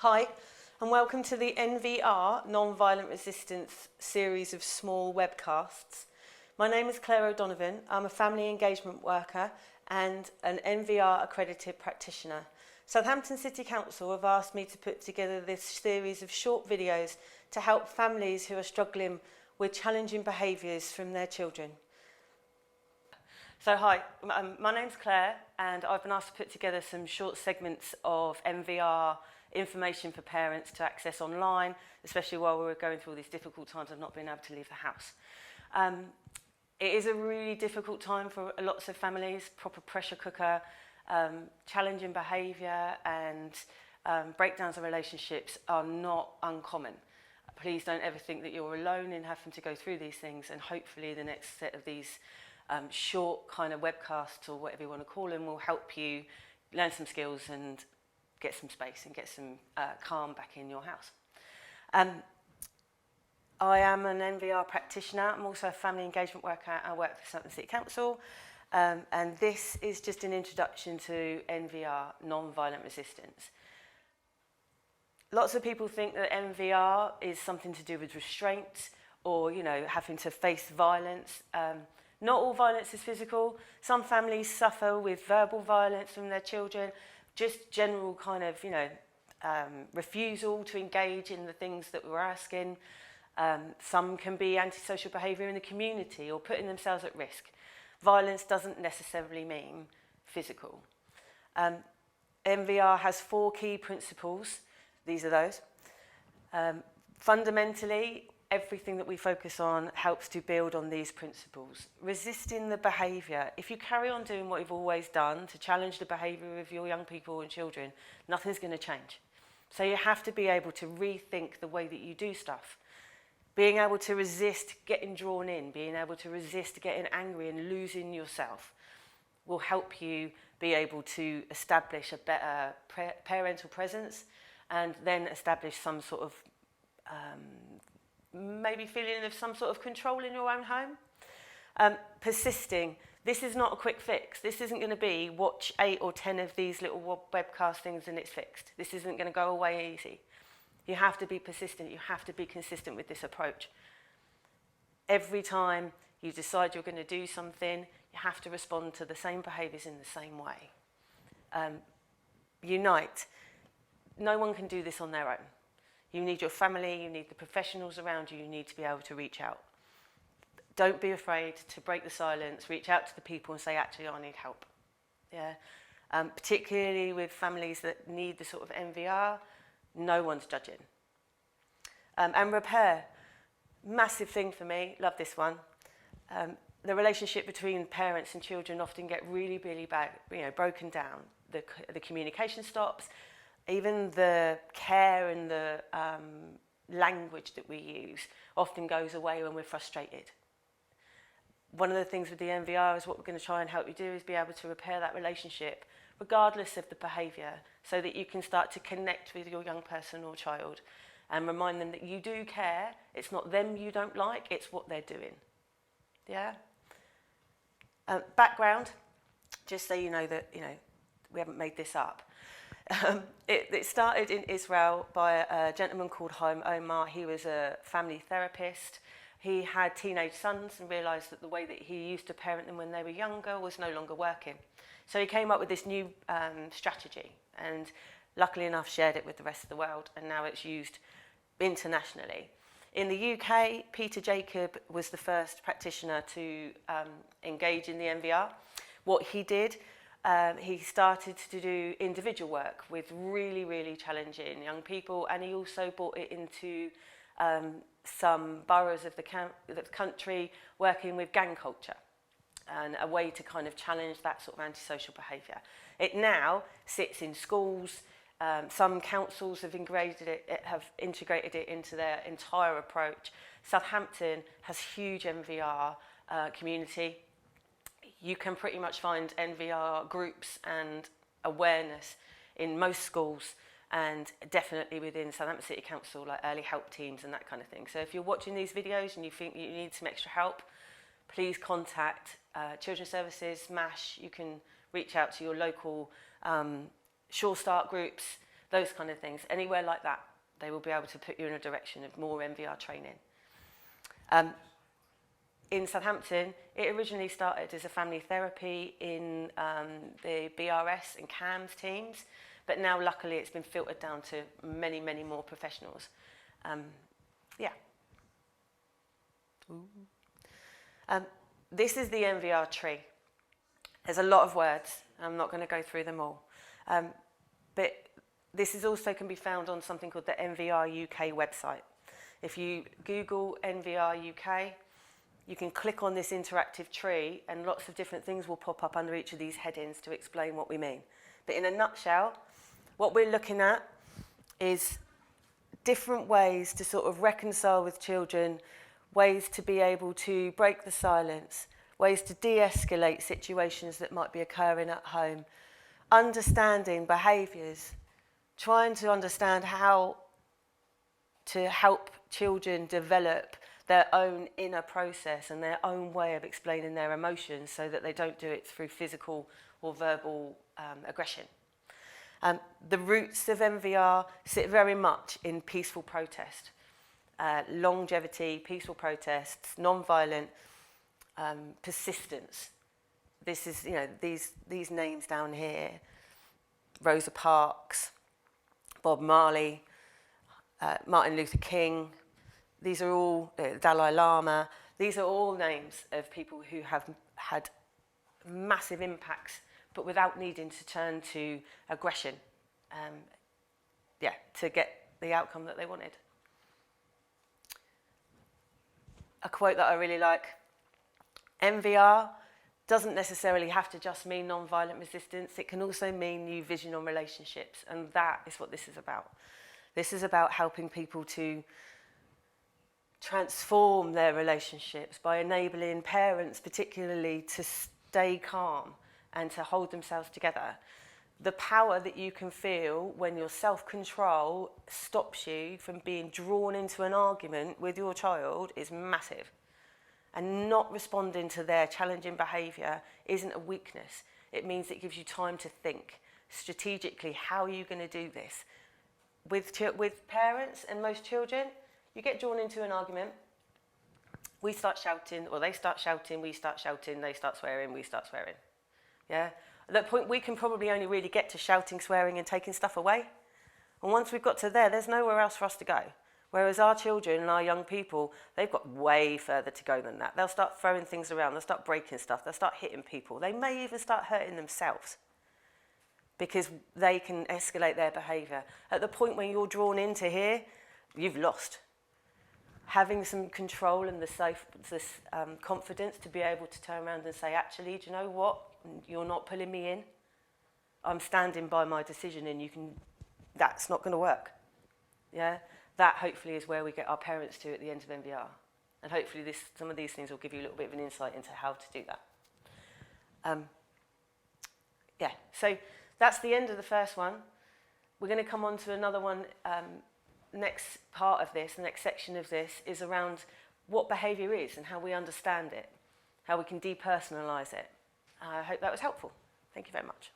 Hi, and welcome to the NVR Non-Violent Resistance series of small webcasts. My name is Claire O'Donovan. I'm a family engagement worker and an NVR accredited practitioner. Southampton City Council have asked me to put together this series of short videos to help families who are struggling with challenging behaviours from their children. So hi, my name's Claire and I've been asked to put together some short segments of NVR information for parents to access online, especially while we're going through all these difficult times of not being able to leave the house. It is a really difficult time for lots of families, proper pressure cooker, challenging behaviour and breakdowns of relationships are not uncommon. Please don't ever think that you're alone in having to go through these things, and hopefully the next set of these short kind of webcasts or whatever you want to call them will help you learn some skills and get some space and get some calm back in your house. I am an NVR practitioner. I'm also a family engagement worker. I work for Southampton City Council. And this is just an introduction to NVR, non-violent resistance. Lots of people think that NVR is something to do with restraint or, you know, having to face violence. Not all violence is physical. Some families suffer with verbal violence from their children, just general kind of, you know, refusal to engage in the things that we're asking. Some can be antisocial behaviour in the community or putting themselves at risk. Violence doesn't necessarily mean physical. NVR has 4 key principles. These are those. Fundamentally, everything that we focus on helps to build on these principles. Resisting the behaviour. If you carry on doing what you've always done to challenge the behaviour of your young people and children, nothing's going to change. So you have to be able to rethink the way that you do stuff. Being able to resist getting drawn in, being able to resist getting angry and losing yourself will help you be able to establish a better parental presence and then establish some sort of maybe feeling of some sort of control in your own home. Persisting. This is not a quick fix. This isn't going to be watch 8 or 10 of these little webcast things and it's fixed. This isn't going to go away easy. You have to be persistent. You have to be consistent with this approach. Every time you decide you're going to do something, you have to respond to the same behaviours in the same way. Unite. No one can do this on their own. You need your family, you need the professionals around you, you need to be able to reach out. Don't be afraid to break the silence, reach out to the people and say, actually, I need help. Yeah. Particularly with families that need the sort of NVR, no one's judging. And repair. Massive thing for me, love this one. The relationship between parents and children often get really, really bad, you know, broken down. The communication stops. Even the care and the language that we use often goes away when we're frustrated. One of the things with the NVR is what we're going to try and help you do is be able to repair that relationship regardless of the behaviour so that you can start to connect with your young person or child and remind them that you do care. It's not them you don't like, it's what they're doing. Yeah? Background, just so you know that, you know, we haven't made this up. It started in Israel by a gentleman called Haim Omar. He was a family therapist. He had teenage sons and realised that the way that he used to parent them when they were younger was no longer working. So he came up with this new strategy and luckily enough shared it with the rest of the world, and now it's used internationally. In the UK, Peter Jacob was the first practitioner to engage in the NVR. What he did, he started to do individual work with really, really challenging young people, and he also brought it into some boroughs of the country working with gang culture and a way to kind of challenge that sort of antisocial behaviour. It now sits in schools. Some councils have integrated it into their entire approach. Southampton has huge NVR community. You can pretty much find NVR groups and awareness in most schools and definitely within Southampton City Council, like early help teams and that kind of thing. So if you're watching these videos and you think you need some extra help, please contact Children's Services, MASH. You can reach out to your local Sure Start groups, those kind of things. Anywhere like that, they will be able to put you in a direction of more NVR training. In Southampton, it originally started as a family therapy in the BRS and CAMS teams, but now luckily it's been filtered down to many, many more professionals. This is the NVR tree. There's a lot of words. I'm not going to go through them all. But this is also can be found on something called the NVR UK website. If you Google NVR UK, you can click on this interactive tree and lots of different things will pop up under each of these headings to explain what we mean. But in a nutshell, what we're looking at is different ways to sort of reconcile with children, ways to be able to break the silence, ways to de-escalate situations that might be occurring at home, understanding behaviours, trying to understand how to help children develop their own inner process and their own way of explaining their emotions so that they don't do it through physical or verbal aggression. The roots of NVR sit very much in peaceful protest, longevity, peaceful protests, non-violent, persistence. This is, you know, these names down here, Rosa Parks, Bob Marley, Martin Luther King. These are all, Dalai Lama, these are all names of people who have had massive impacts, but without needing to turn to aggression, to get the outcome that they wanted. A quote that I really like, NVR doesn't necessarily have to just mean non-violent resistance, it can also mean new vision on relationships, and that is what this is about. This is about helping people to transform their relationships by enabling parents particularly to stay calm and to hold themselves together. The power that you can feel when your self-control stops you from being drawn into an argument with your child is massive. And not responding to their challenging behaviour isn't a weakness. It means it gives you time to think strategically, how are you going to do this? With parents and most children, you get drawn into an argument, we start shouting, or they start shouting, we start shouting, they start swearing, we start swearing. Yeah? At that point, we can probably only really get to shouting, swearing, and taking stuff away. And once we've got to there, there's nowhere else for us to go. Whereas our children and our young people, they've got way further to go than that. They'll start throwing things around, they'll start breaking stuff, they'll start hitting people. They may even start hurting themselves because they can escalate their behaviour. At the point when you're drawn into here, you've lost. Having some control and this confidence to be able to turn around and say, actually, do you know what? You're not pulling me in. I'm standing by my decision and that's not going to work. Yeah? That hopefully is where we get our parents to at the end of NVR. And hopefully some of these things will give you a little bit of an insight into how to do that. So that's the end of the first one. We're going to come on to another one. Next part of this, the next section of this, is around what behaviour is and how we understand it, how we can depersonalise it. I hope that was helpful. Thank you very much.